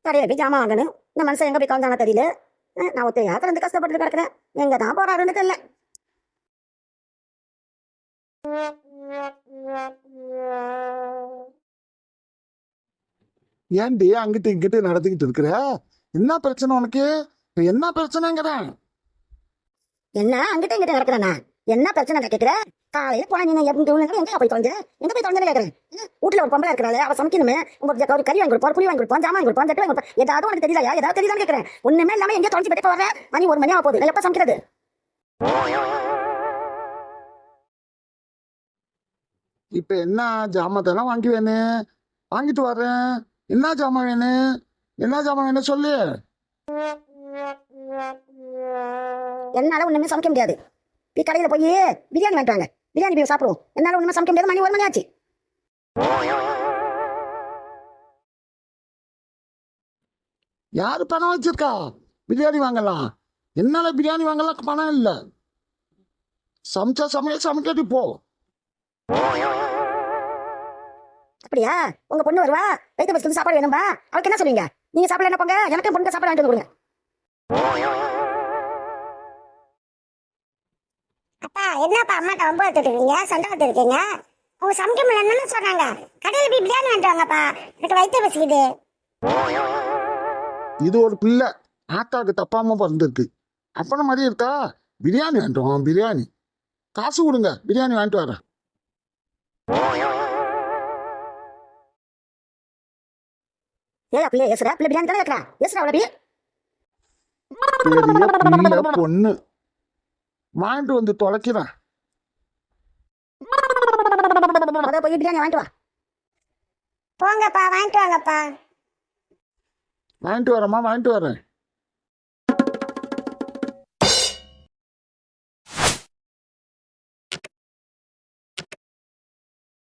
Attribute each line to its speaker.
Speaker 1: கடையில் போய் ஜாமான் வாங்கணும். இந்த மனுஷன் எங்கே போய் கலந்தானோ தெரியல. நான் ஒத்தையா கிடந்து கஷ்டப்பட்டு கிடக்குறேன். எங்கே தான் போறாருன்னு தெரியல.
Speaker 2: ஏன்டி அங்கிட்டு இங்கிட்டு நடந்துக்கிட்டு இருக்கிற? என்ன பிரச்சனை உனக்கு? இப்ப என்ன பிரச்சனைங்கிறேன்?
Speaker 1: என்ன அங்கிட்ட இங்கிட்ட நடக்கிறேன்னா என்ன பிரச்சனை கேட்குற? காலையில் போன நீங்க எங்கே போய் தொலைஞ்ச? எங்கே போய் தொலைஞ்சு கேட்குறேன். வீட்டில் ஒரு பொம்பளை இருக்கிறாள், அவள் சமைக்கணுமே. உங்களுக்கு ஒரு கறி வாங்கி கொடுப்போம், புளி வாங்கி கொடுப்போம், ஜாமான் வாங்கி கொடுப்போம், ஜட்டு வாங்கி கொடுப்போம். ஏதாவது உனக்கு தெரியலையா? ஏதாவது தெரியுதான்னு கேட்குறேன். ஒன்றுமே இல்லாமல் எங்கே தொலைஞ்சு போயிட்டு வர்றேன். மணி 1 மணி ஆக போகுது. எப்போ சமைக்கிறது?
Speaker 2: இப்ப என்ன ஜாமான் வாங்கி வேணும்? வாங்கிட்டு வர்றேன். என்ன ஜாமான் வேணும்? என்ன ஜாமான் வேணும் சொல்லு.
Speaker 1: என்னால் ஒன்றுமே சமைக்க முடியாது. போய் கடையில் போய் பிரியாணி வாங்கிட்டு வாங்க. பிரியாணி போய் சாப்பிடுவோம். என்னால் ஒன்றுமே சமைக்க முடியாது. மணி 1 மணி ஆச்சு.
Speaker 2: யாரு பணம் வச்சிருக்கா? பிரியாணி வாங்கலாம். என்னால பிரியாணி வாங்கலாம் பணம் இல்லை. சமைச்சா சமைக்காட்டி போ.
Speaker 1: அப்படியா? உங்க பொண்ணு வருவா, வயிற்று பஸ்க்கு சாப்பாடு வேணும்பா. அவளுக்கு என்ன சொல்லுவீங்க? நீங்க சாப்பிட என்ன போங்க, எனக்கு பொண்ணு சாப்பாடு வாங்கிட்டு கொடுங்க.
Speaker 3: அப்பா என்னப்பா அம்மாட்ட ரொம்ப எடுத்துருக்கீங்க, சண்டை எடுத்துருக்கீங்க? அவங்க சமைக்க முடியலன்னு சொன்னாங்க. கடையில் போய் பிரியாணி வாங்கிட்டு வாங்கப்பா, எனக்கு வயிற்று பசிக்குது.
Speaker 2: இது ஒரு பிள்ளை ஆத்தாக்கு தப்பாம பிறந்திருக்கு. அப்பன மாதிரி இருக்கா? பிரியாணி வாங்கிட்டோம். பிரியாணி காசு கொடுங்க, பிரியாணி வாங்கிட்டு வரேன்.
Speaker 1: ஏ பிள்ளை ஏசுற? பிள்ளை பிரியாணி தானே கேட்கறா. ஏசுறா அவளை போய்.
Speaker 2: பெரிய பிள்ளை பொண்ணு வாங்கிட்டு வந்து தொலைக்கிறேன்.
Speaker 1: அதை போய் பிரியாணி வாங்கிட்டு வா.
Speaker 3: போங்கப்பா, வாங்கிட்டு வாங்கப்பா.
Speaker 2: வாங்கிட்டு வரேன்.